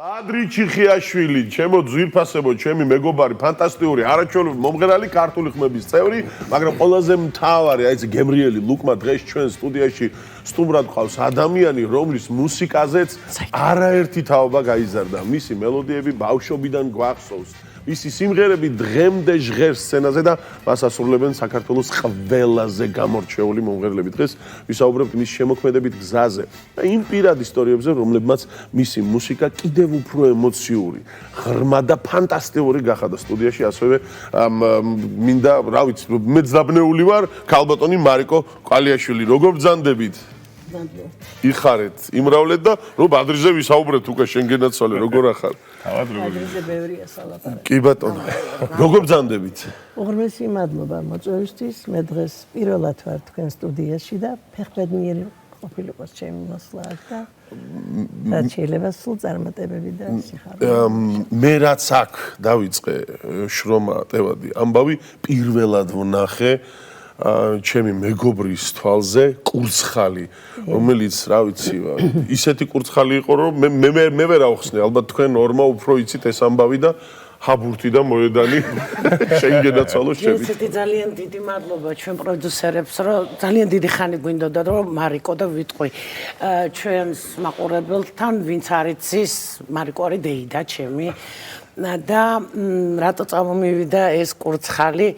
ადრი ჩიხიაშვილი, ჩემო ძვირფასებო, ჩემი მეგობარი, ფანტასტიკური, არაჩვეულებრივი მომღერალი ქართული ხმების წევრი, მაგრამ ყველაზე მთავარი, აი ეს გემრიელი ლუკმა დღეს ჩვენ სტუდიაში სტუმრად ყავს ადამიანი, რომლის მუსიკაზეც არაერთი თაობა გაიზარდა. მისი მელოდიები ბავშვობიდან გვახსოვს. მისი სიმღერები დღემდე ჟღერს სცენაზე და მას ასრულებენ საქართველოს ყველაზე გამორჩეული მომღერლები. დღეს ვისაუბრებთ მის შემოქმედებით გზაზე და იმ პირად ისტორიებზე, რომლებმაც მისი მუსიკა კიდევ უფრო ემოციური, ღრმა და ფანტასტიკური გახადა. სტუდიაში ასევე მინდა, რა ვიცი, მე ძაბნეული ვარ, ქალბატონი მარიკო ყალიაშვილი. როგორ ბრძანდებით? იხარეთ, იმრავლეთ და რომ ადრიზე ვისაუბრეთ უკვე შენ გენაცვალე, როგორ ახარ? თავად როგორ? ადრიზე ბევრია სალაპარაკი. კი ბატონო. როგორ ბრძანდებით? უღრმესი მადლობა მოწვევისთვის. მე დღეს პირველად ვარ თქვენ სტუდიაში და ფეხბედნიერი ყოფილიყოს ჩემი მოსვლა აქ და რაც შეიძლება სულ წარმატებები და სიხარული. მე რაც აქ დავიწყე შრომა ტევადი ამბავი პირველად ვნახე ჩემი მეგობრის თვალზე კურცხალი, რომელიც, რა ვიცი, ისეთი კურცხალი იყო, რომ მე ვერ ავხსნე, ალბათ თქვენ ნორმა უფრო იცით ეს ამბავი და ჰაბურთი და მოედანი შენ გენაცვალო შევით. ესეთი ძალიან დიდი მადლობა ჩვენ პროდიუსერებს, რომ ძალიან დიდი ხანი გვინდოდა, რომ მარიკო და ვიტყვი ჩვენს მაყურებელთან, ვინც არ იცის, მარიკო არის დეიდა ჩემი და რატო წამომივიდა ეს კურცხალი.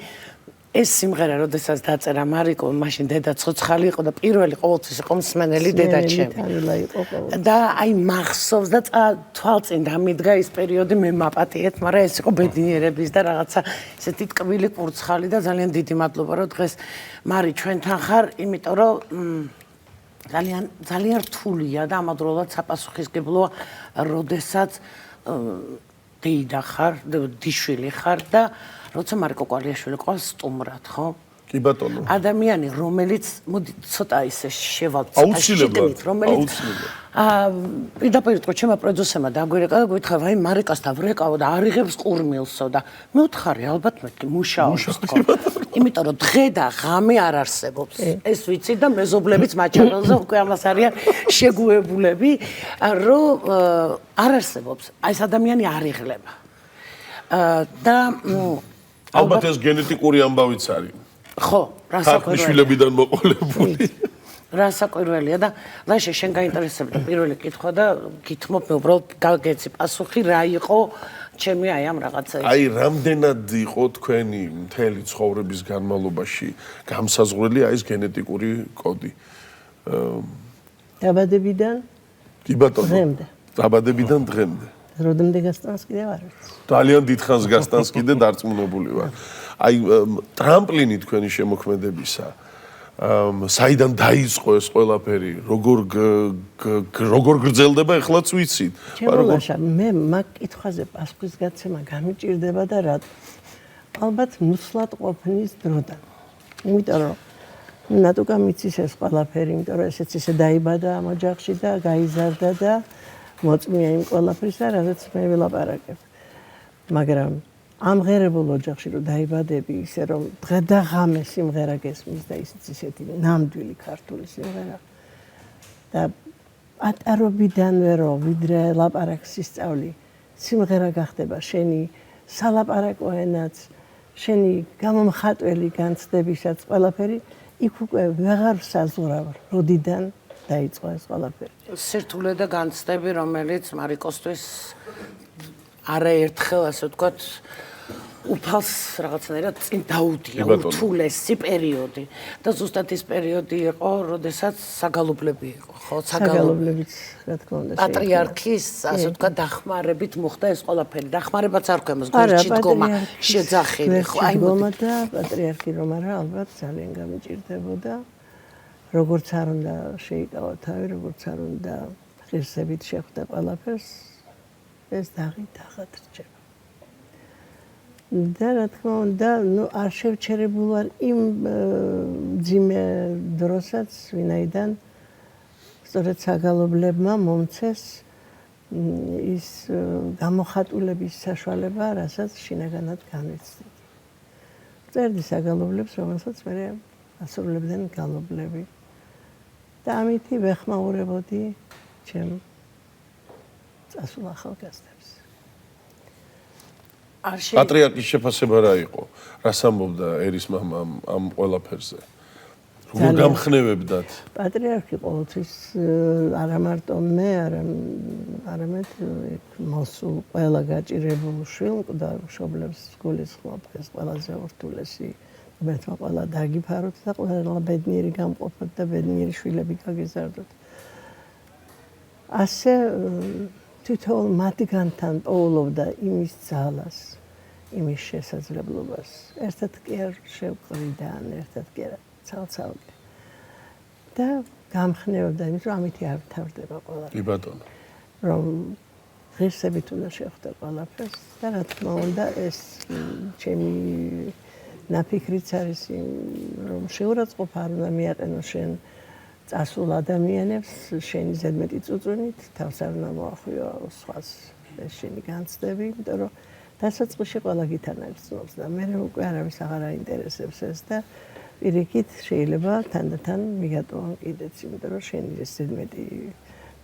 ეს სიმღერა, როდესაც დაწერა მარიკო, მაშინ დედა ცოცხალი იყო და პირველი ყოველთვის იყო მსმენელი დედა ჩემი. და აი მახსოვს და თვალწინ დამიდგა ის პერიოდი, მე მაპატიეთ, მაგრამ ეს იყო ბედნიერების და რაღაცა ესეთი ტკბილი კურცხალი და ძალიან დიდი მადლობა, რომ დღეს მარი ჩვენთან ხარ, იმიტომ რომ ძალიან რთულია და ამავდროულად საპასუხისმგებლოა, როდესაც დეიდა ხარ, დიშვილი ხარ და როცა მარიკო ყალიაშვილი ყავს სტუმრად, ხო? კი ბატონო. ადამიანი, რომელიც მოდი ცოტა ისე შევალთ, შეგნით, რომელიც პირდაპირ თქო, ჩემმა პროდიუსერმა დაგვირეკა და გვითხრა, ვაი, მარიკასთან ვრეკავო და არიღებს ყურმილსო და მე ვთხარი, ალბათ მეთქი, მუშაობს თქო. იმიტომ რომ დღე და ღამე არ არსებობს. ეს ვიცი და მეზობლებიც მაჩაბელზე უკვე ამას არიან შეგუებულები, რომ არ არსებობს. აი ეს ადამიანი არიღლება. და ალბათ ეს გენეტიკური ამბავიც არის. ხო, რასაკვირველია. შვილებიდან მოყოლებული. რასაკვირველია და ლაშე შენ გაინტერესებდა პირველი კითხვა და გითმობ მე უბრალოდ გაგეცი პასუხი რა იყო ჩემი აი ამ რაღაცა. აი რამდენად იყო თქვენი მთელი ცხოვრების განმავლობაში გამსაზღვრელი აი ეს გენეტიკური კოდი. დაბადებიდან კი ბატონო. დღემდე. დაბადებიდან დღემდე. როდემდე გასტანს კიდევ არ ვიცი. ძალიან დიდხანს გასტანს კიდე დარწმუნებული ვარ. აი ტრამპლინი თქვენი შემოქმედებისა. საიდან დაიწყო ეს ყველაფერი? როგორ გრძელდება ეხლაც ვიცით. ჩემოლაშა მე მაგ კითხვაზე პასუხის გაცემა გამიჭირდება და რა. ალბათ ნუსლად ყოფნის დროდან. იმიტომ რომ ნატუკა მიცის ეს ყველაფერი, იმიტომ რომ ესეც ისე დაიბადა ამ ოჯახში და გაიზარდა და მოწმია იმ ყველაფრისა, რადგან მე ვილაპარაკებ. მაგრამ ამ ღერებულ ოჯახში რომ დაიბადები, ისე რომ დღე და ღამე სიმღერა გესმის და ისიც ისეთი ნამდვილი ქართული სიმღერა. და პატარობიდანვე რომ ვიდრე ლაპარაკს ისწავლი, სიმღერა გახდება შენი სალაპარაკო ენაც, შენი გამომხატველი განცდებისაც ყველაფერი, იქ უკვე ვეღარ საზღვრავ, როდიდან დაიწყო ეს ყველაფერი. სირთულე და განცდები, რომელიც მარიკოსთვის არაერთხელ, ასე ვთქვათ, უფალს რაღაცნაირად წინ დაუდია, ურთულესი პერიოდი. და ზუსტად ის პერიოდი იყო, როდესაც საგალობლები იყო, ხო? საგალობლებიც, რა თქმა უნდა, პატრიარქის, ასე ვთქვათ, დახმარებით მოხდა ეს ყველაფერი. დახმარებაც არ ქვემოს, გვერდში დგომა შეძახილი, ხო? აი დგომა და პატრიარქი რომ არა, ალბათ ძალიან გამიჭირდებოდა. როგორც არ უნდა შეიკავა თავი, როგორც არ უნდა ღირსებით შეხვდა ყველაფერს, ეს დაღად რჩება. და რა თქმა უნდა, არ შევჩერებულ ვარ იმ ძიმე დროსაც, ვინაიდან სწორედ საგალობლებმა მომცეს ის გამოხატულების საშუალება, რასაც შინაგანად განვიცდით. წერდი საგალობლებს, რომელსაც მე ასრულებდნენ გალობლები. და ამითი ვეხმაურებოდი ჩემ წასულ ახალგაზრდებს. პატრიარქის შეფასება რა იყო? რას ამბობდა ერის მამა ამ ყველაფერზე? როგორ გამხნევებდათ? პატრიარქი ყოველთვის არა მარტო მე, არამედ მოსულ ყველა გაჭირებულ შვილმკვდარ მშობლებს გულისხმობს ყველაზე ურთულესი. მეთქმა ყველა დაგიფაროთ და ყველა ბედნიერი გამყოფოთ და ბედნიერი შვილები გაგიზარდოთ. ასე თითოეულ მათგანთან პოულობდა იმის ძალას, იმის შესაძლებლობას. ერთად კი არ შევყრიდან, ერთად კი არა ცალ-ცალკე. და გამხნევდა იმის, რომ ამით არ თავდება ყველა. კი ბატონო. რომ ღირსებით უნდა შევხვდე ყველაფერს და რა თქმა უნდა ეს ჩემი ნაფიქრიც არის რომ შეურაცხყოფა არ უნდა მიაყენო შენ წასულ ადამიანებს შენი ზედმეტი წუწუნით თავს არ უნდა მოახვიო სხვას ეს შენი განცდები იმიტომ რომ დასაწყისში ყველა გითანაც ცნობს და მე უკვე არავის აღარ აინტერესებს ეს და პირიქით შეიძლება თანდათან მიგატოვონ კიდეც იმიტომ რომ შენი ეს ზედმეტი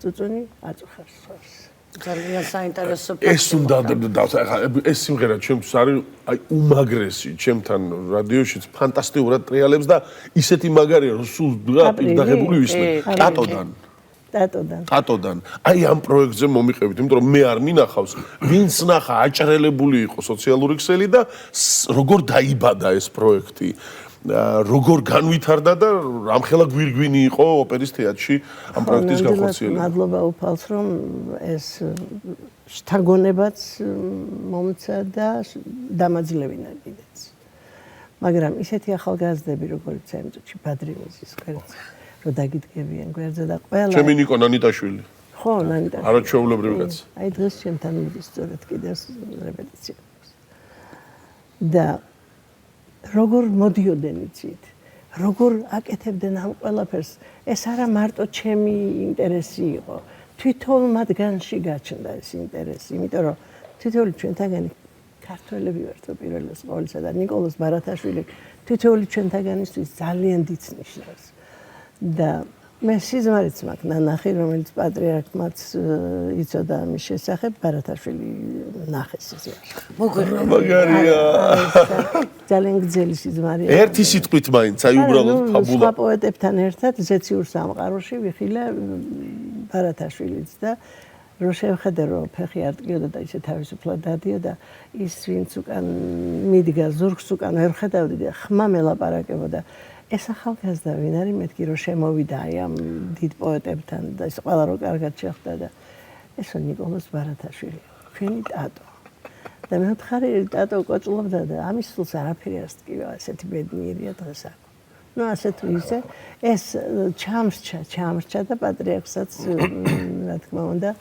წუწუნი აწუხებს სხვას ძალიან საინტერესო ეს უნდა ეს სიმღერა ჩემთვის არის აი უმაგრესი ჩემთან რადიოშიც ფანტასტიკურად ტრიალებს და ისეთი მაგარია რომ სულ დაღებული ვისმე ტატოდან აი ამ პროექტზე მომიყევით იმიტომ რომ მე არ მინახავს ვინც ნახა აჭრელებული იყო სოციალური ქსელი და როგორ დაიბადა ეს პროექტი როგორ განვითარდა და რამხელა გვირგვინი იყო ოპერის თეატრში ამ პროექტის განხორციელება. მადლობა უფალს რომ ეს შთაგონებაც მომცა და დამაძლევინა კიდეც. მაგრამ ისეთი ახალგაზრდები როგორც ამ წუთში ბადრიმიზის კვერცხი რომ დაგიდგებიან გვერდზე და ყველა ჩემი ნიკო ნანიტაშვილი. ხო, ნანიტაშვილი. არაჩვეულებრივი კაცი. აი დღეს ჩემთან მიდის სწორედ კიდევ რეპეტიციებს. და როგორ მოდიოდნენ იცით როგორ აკეთებდნენ ამ ყველაფერს ეს არა მარტო ჩემი ინტერესი იყო თვითონ მათგანში გაჩნდა ეს ინტერესი იმიტომ რომ თითოეული ჩვენთაგანი ქართველები ვართ პირველეს ყოვლისა და ნიკოლოზ ბარათაშვილი თითოეული ჩვენთაგანისთვის ძალიან დიდ ნიშნავს და მე სიზმარიც მაქვს ნანახი რომელიც პატრიარქმაც იცოდა ამის შესახებ ბარათაშვილი ნახეს ისე მაგარია ძალიან გრძელი სიზმარია ერთი სიტყვით მაინც აი უბრალოდ ფაბულა სხვა პოეტებთან ერთად ზეციურ სამყაროში ვიხილე ბარათაშვილიც და რო შევხედე რომ ფეხი არ ტკიოდა და ისე თავისუფლად დადიოდა ის ვინც უკან მიდგა ზურგს უკან ვერ ხედავდი და ხმა მელაპარაკებოდა ეს ახალგაზრდა ვინ არის მეთქი რომ შემოვიდა აი ამ დიდ პოეტებთან და ეს ყველა რო კარგად შეხვდა და ესო ნიკოლოზ ბარათაშვილი ჩვენი ტატო და მე ვთხარი ტატო კოჭლობდა და ამის სულს არაფერი არ სტკივა ესეთი ბედნიერია დღეს აქ ну ასე თუ ისე ეს ჩამრჩა და პატრიარქსაც რა თქმა უნდა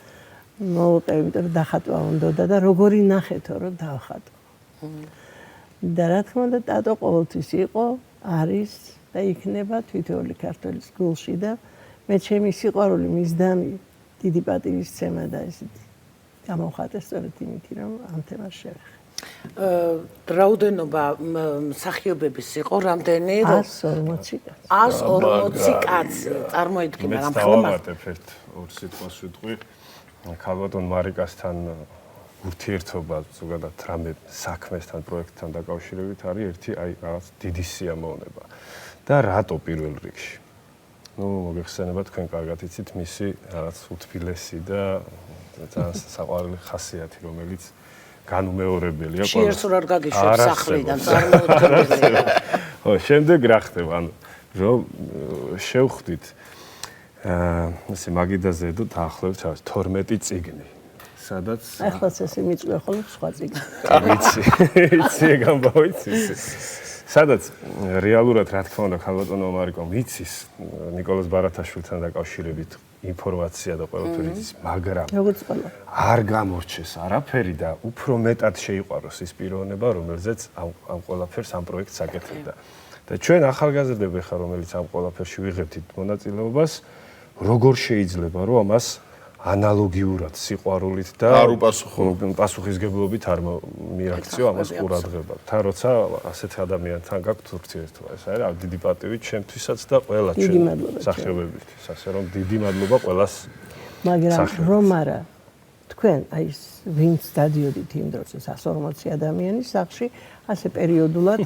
მოვუყევი იმიტომ რომ დახატვა უნდა და როგორი ნახეთო რომ დავხატო და რა თქმა უნდა ტატო ყოველთვის იყო არის და იქნება თითოეული ქართველის გულში და მე ჩემი სიყვარული მისდამი დიდი პატივისცემა და ესეთი გამოვხატე სწორედ იმითი რომ ამ თემას შევეხე. რაოდენობა მსახიობების იყო რამდენი 140 კაცი. 140 კაცი. წარმოიდგინე რამ ხლემატებ ერთ ორ სიტყვას ვიტყვი. ქალბატონ მარიკასთან ურთიერთობა ზოგადად რამე საქმესთან პროექტთან დაკავშირებით არის ერთი აი რაღაც დიდი სიამოვნება. და რატო პირველ რიგში? ნუ მოგეხსენება თქვენ კარგად იცით მისი რაღაც უთბილესი და ძალიან საყვარელი ხასიათი რომელიც განუმეორებელია ყველა. შეიძლება არ გაგიშვებს სახლიდან წარმოუდგენელი. ხო, შემდეგ რა ხდება? ანუ რომ შევხვდით ესე მაგიდაზე და დაახლოებით 12 წიგნი. სადაც ახლა ესე მიწვია ხოლმე სხვა წიგნი. იცი გამბავიცი. სადაც რეალურად რა თქმა უნდა ქალბატონო მარიკო მიცის ნიკოლოზ ბარათაშვილთან დაკავშირებით ინფორმაცია და ყველაფერი იცის, მაგრამ როგორც ყველა არ გამორჩეს არაფერი და უფრო მეტად შეიყვაროს ის პიროვნება, რომელზეც ამ ყველაფერს ამ პროექტს აკეთებდა. და ჩვენ ახალგაზრდები ხარ, რომელიც ამ ყველაფერში ვიღებთ მონაწილეობას, როგორ შეიძლება რომ ამას ანალოგიურად სიყვარულით და არ უპასუხო პასუხისგებლობით არ მიაქციო ამას ყურადღება. თან როცა ასეთ ადამიანთან გაქვთ ურთიერთობა, ეს არის დიდი პატივი ჩემთვისაც და ყველა ჩვენ მსახიობებისთვის. ასე რომ დიდი მადლობა ყველას. მაგრამ რომ არა თქვენ აი ვინც დადიოდით იმ დროს 140 ადამიანის სახლში ასე პერიოდულად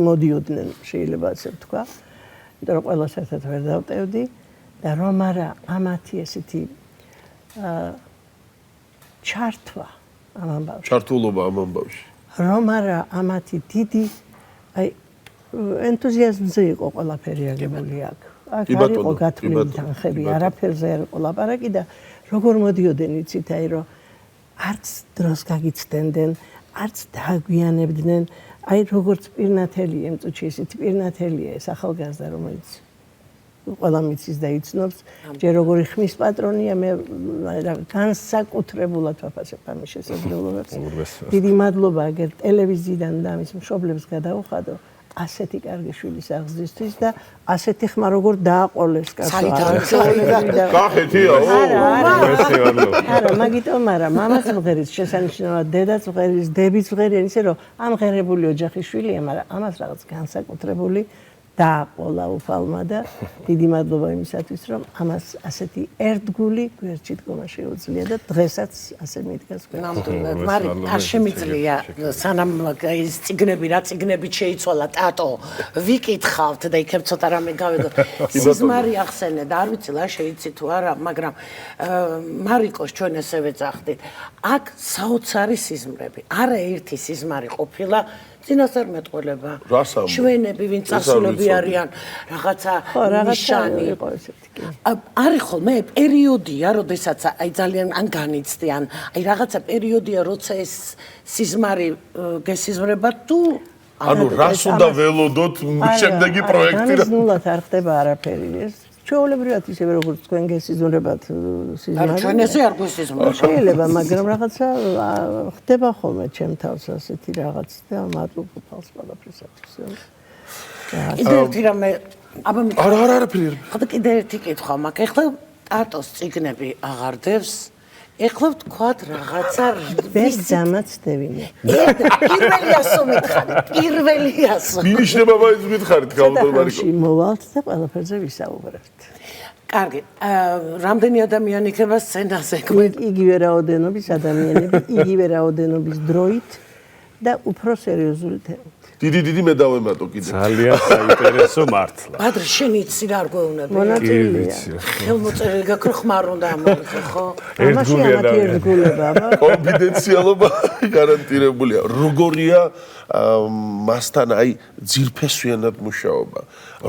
მოდიოდნენ შეიძლება ასე ვთქვა იმიტომ რომ ყველას ერთად ვერ დავტევდი და რომ არა ამათი ესეთი ჩართვა ამ ამბავში ჩართულობა ამ ამბავში რომ არა ამათი დიდი აი ენთუზიაზმზე იყო ყველაფერი აგებული აქ არ იყო გათვლილი თანხები არაფერზე არ იყო ლაპარაკი და როგორ მოდიოდნენ იცით აი რომ არც დროს გაგიცდენდნენ არც დააგვიანებდნენ აი როგორც პირნათელი ამ წუთში ისეთი პირნათელია ეს ახალგაზრდა რომელიც ყველა მიცის და იცნობს ჯერ როგორი ხმის პატრონია მე განსაკუთრებულად ვაფასებ ამის შესაძლებლობებს დიდი მადლობა აგერ ტელევიზიიდან და ამის მშობლებს გადაუხადო ასეთი კარგი შვილის აღზრდისთვის და ასეთი ხმა როგორ დააყოლეს კახეთია არა მაგიტომ არა მამაც მღერის შესანიშნავად დედაც მღერის დებიც მღერიან ისე რომ ამ ღერებული ოჯახის შვილია მაგრამ ამას რაღაც განსაკუთრებული დააყოლა უფალმა და დიდი მადლობა იმისათვის რომ ამას ასეთი ერთგული გვერდში დგომა შეუძლია და დღესაც ასე მიდგას ნამდვილად მაგრამ არ შემიძლია სანამ ის ციგნები რა ციგნებით შეიცვალა ტატო ვიკითხავთ და იქებ ცოტა რამე გავედო სიზმარი ახსენე და არ ვიცი რა შეიცი თუ არა მაგრამ მარიკოს ჩვენ ესე ვეძახდით აქ საოცარი სიზმრები არაერთი სიზმარი ყოფილა წინასწარ მეტყველება ჩვენები ვინ წასულები არიან რაღაცა ნიშანი იყო ესეთი კი არის ხოლმე პერიოდია როდესაც აი ძალიან ან განიცდიან აი რაღაცა პერიოდია როცა ეს სიზმარი გესიზმრება თუ ანუ რას უნდა ველოდოთ შემდეგი პროექტი რა ნულად არ ხდება არაფერი ეს ჩვეულებრივად ისევე როგორც თქვენ გესიზმრებათ სიზმარი ჩვენ ესე არ გვესიზმრებთ შეიძლება მაგრამ რაღაცა ხდება ხოლმე ჩემ თავს ასეთი რაღაც და მადლობა თავს ყველაფრისათვის კიდევ ერთი რამე აბა არაფერი ხოდა კიდევ ერთი კითხვა მაქვს ეხლა ტატოს ციგნები აღარდებს ეხლა ვთქვათ რაღაცა ვერ დამაცდევინე პირველიასო მითხარით პირველიასო მინიშნება მაინც მითხარით გალდომარიკო მოვალთ და ყველაფერზე ვისაუბრებთ კარგი რამდენი ადამიანი იქნება სცენაზე იგივე რაოდენობის ადამიანები იგივე რაოდენობის დროით და უფრო სერიოზული თემით დიდი მე დავემატო კიდე ძალიან საინტერესო მართლა ბადრი შენ იცი რა არ გვეუბნები მონაწილეა ხელმოწერილი გაქვს ხმარ უნდა ამოიღო ხო ამაში ამათი ერთგულება კონფიდენციალობა გარანტირებულია როგორია მასთან აი ძირფესვიანად მუშაობა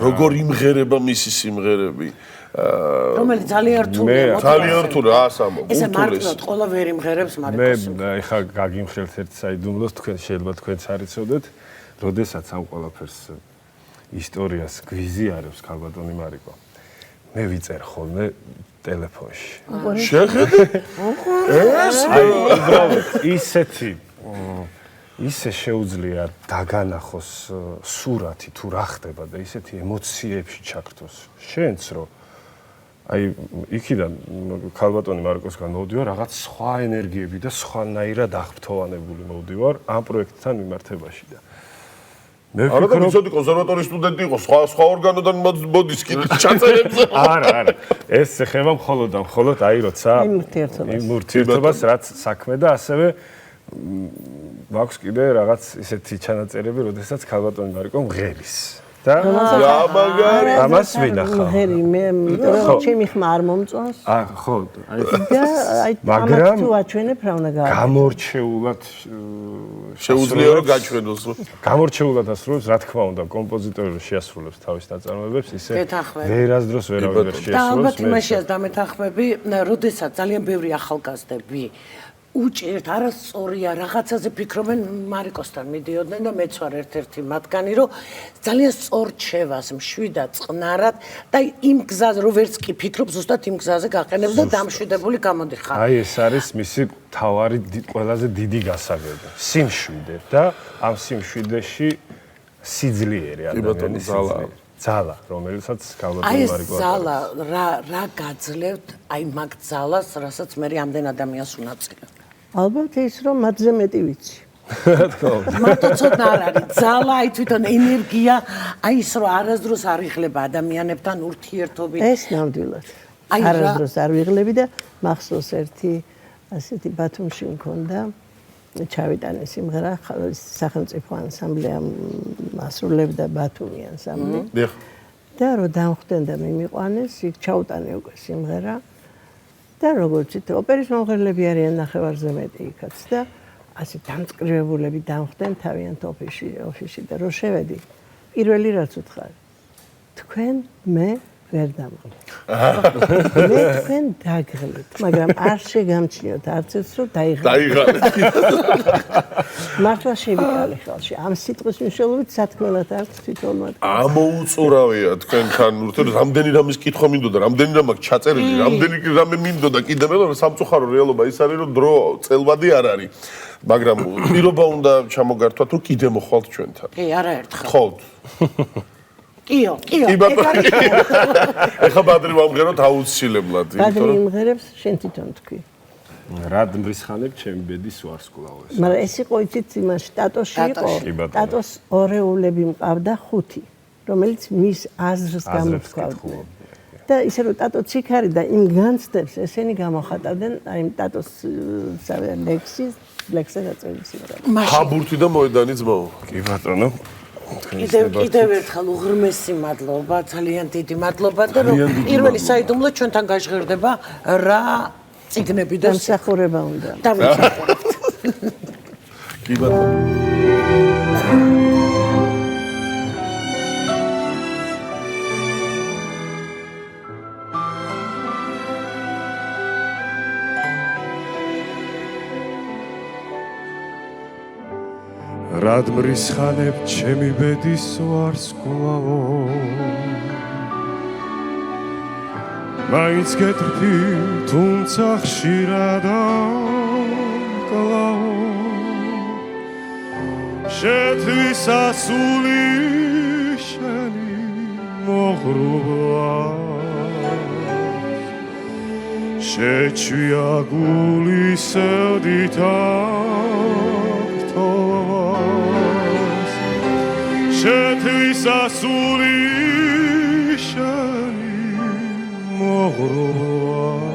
როგორ იმღერება მისი სიმღერები რომელიც ძალიან რთულია ძალიან რთულია ასამო ესე მარტივად ყოლა ვერ იმღერებს მარიკოს მე ეხა გაგიმხელთ ერთ საიდუმლოს თქვენ შეიძლება თქვენც არიცოდეთ როდესაც ამ ყველაფერს ისტორიას გვიზიარებს ქალბატონი მარიკო მე ვიწერ ხოლმე ტელეფონში შეხედე ეს უბრალოდ ისე შეუძლია დაგანახოს სურათი თუ რა ხდება და ისეთი ემოციებში ჩაქრთოს შენც რომ აი იქიდან ქალბატონი მარიკოსგან მოვდივარ რაღაც სხვა ენერგიები და სხვანაირად აღფრთოვანებული მოვდივარ ამ პროექტთან მიმართებაში და მე ვფიქრობ რომ ისეთი კონსერვატორიის სტუდენტი იყო სხვა ორგანოდან მოდის კიდე ჩაწერებზე არა ეს ეხება მხოლოდ აი როცა იმ ურთიერთობას რაც საქმე და ასევე მაქვს კიდე რაღაც ისეთი ჩანაწერები როდესაც ქალბატონი მარიკო მღერის და ამას ვინახავ მღერი მე იმიტომ ჩემი ხმა არ მომწონს ხო მაგრამ თუ აჩვენებ რა უნდა გააკეთო გამორჩეულად შეუძლია რომ გაჩვენოს გამორჩეულად ასრულებს რა თქმა უნდა კომპოზიტორი შეასრულებს თავის ნაწარმოებებს ისე ვერასდროს ვერავინ ვერ შეასრულებს და ალბათ იმაშია დამეთანხმები როდესაც ძალიან ბევრი ახალგაზრდები უჭერთ არასწორია რაღაცაზე ფიქრობენ მარიკოსთან მიდიოდნენ და მეც ვარ ერთ-ერთი მათგანი რომ ძალიან სწორ ჩევას მშვიდად წყნარად და იმ გზაზე რომ ვერც კი ფიქრობ ზუსტად იმ გზაზე გაყენებს და დამშვიდებული გამოდიხარ აი ეს არის მისი თავარი ყველაზე დიდი გასაგები სიმშვიდე და ამ სიმშვიდეში სიძლიერე ადამიანის ძალა რომელსაც ქალბატონი მარიკო აი ეს ძალა რა გაძლევთ აი მაგ ძალას რასაც მე ამდენ ადამიანს უნაწილებ ალბათ ის რომ მათზე მეტი ვიცი რა თქმა უნდა მარტო ცოტა არ არის ძალა აი თვითონ ენერგია აი ის რომ არასდროს არ იღლება ადამიანებთან ურთიერთობით ეს ნამდვილად არასდროს არ ვიღლები და მახსოვს ერთი ასეთი ბათუმში მქონდა ჩავიტანე სიმღერა სახელმწიფო ანსამბლეამ ასრულებდა ბათუმი ანსამბლი და რო დამხვდენ და მიმიყვანეს იქ ჩაუტანე უკვე სიმღერა და როგორც იცით ოპერის მომღერლები არიან ნახევარზე მეტი იქაც და ასე დამწყრებულები დამხვდენ თავიანთ ოფისში და რო შევედი პირველი რაც უთხარი თქვენ მე ვერ დამღლით. მე თქვენ დაგღლით, მაგრამ არ შეგამჩნიოთ არც ეს რომ დაიღალეთ. მართლა შევიკალე ხალხი. ამ სიტყვის მნიშვნელობით სათქმელად არც თვითონმა. ამოუწურავია თქვენთან ურთიერთ რამდენი რამის კითხვა მინდოდა, რამდენი რამ აქვს ჩაწერილი, რამდენი რამე მინდოდა კიდევ მე სამწუხარო რეალობა ის არის რომ დრო წელვადი არ არის. მაგრამ პირობა უნდა ჩამოგართვათ რომ კიდე მოხვალთ ჩვენთან. კი, არაერთხელ. ხოთ. კიო. ეხლა ბადრი ვამღეროთ აუცილებლად, ბადრი იმღერებს შენ თვითონ თქვი. რად მრისხანებ ჩემი ბედის ვარსკვლავოს. მაგრამ ეს იყო იცით იმაში ტატოში იყო. ტატოს ორეულები მყავდა 5, რომელიც მის აზრს გამოთქვავდნენ. და ისე რომ ტატო ციქარი და იმ განცდებს ესენი გამოხატავდნენ აი იმ ტატოს ლექსზე დაწერილი სიმღერა. ხაბურთი და მოედანი ძმაო. კი ბატონო. კიდევ ერთხელ უღრმესი მადლობა, ძალიან დიდი მადლობა და რომ პირველი საიდუმლო ჩვენთან გაჟღერდება რა წიგნები და დამსახურება უნდა. დავიმსახურებთ. კი ბატონო. რად მრისხანებ ჩემი ბედის ვარსკვლავო მაინც გეტრფი თუმცა ხშირად კლავო შეთვის ასული შენი მოღრუბლა შეჩვია გულის ოდითა შეთვის ასული შენი მოღრუბლას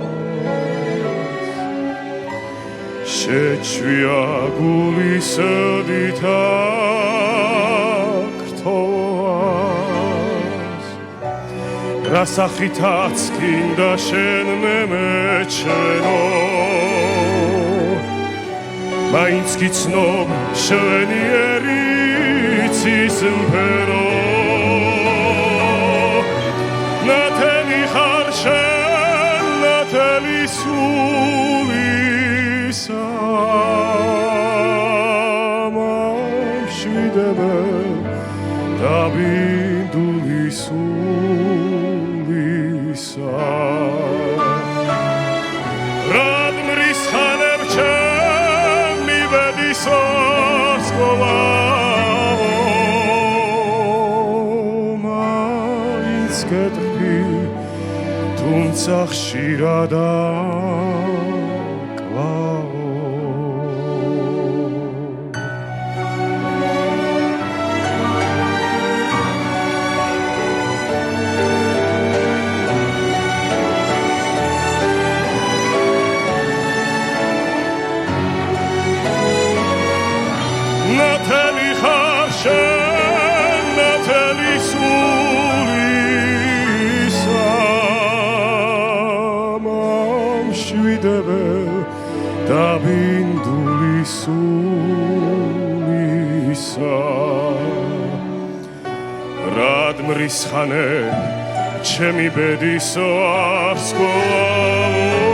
შეჩვია გულის ოდითა ქრთოვას რა სახითაც გინდა შენ მე მეჩვენო მაინც გიცნობ შვენიერი Simfero Nateli harshen Nateli sulisa Mam shvidebe Dabinduli sulisa Rad mrishanem chem mi bedisos kola თუმცა ხშირად კლავო ნათელი ხარშენ ნათელი Dabinduli sulisa Rad mrishanem Chemi bediso arskolavo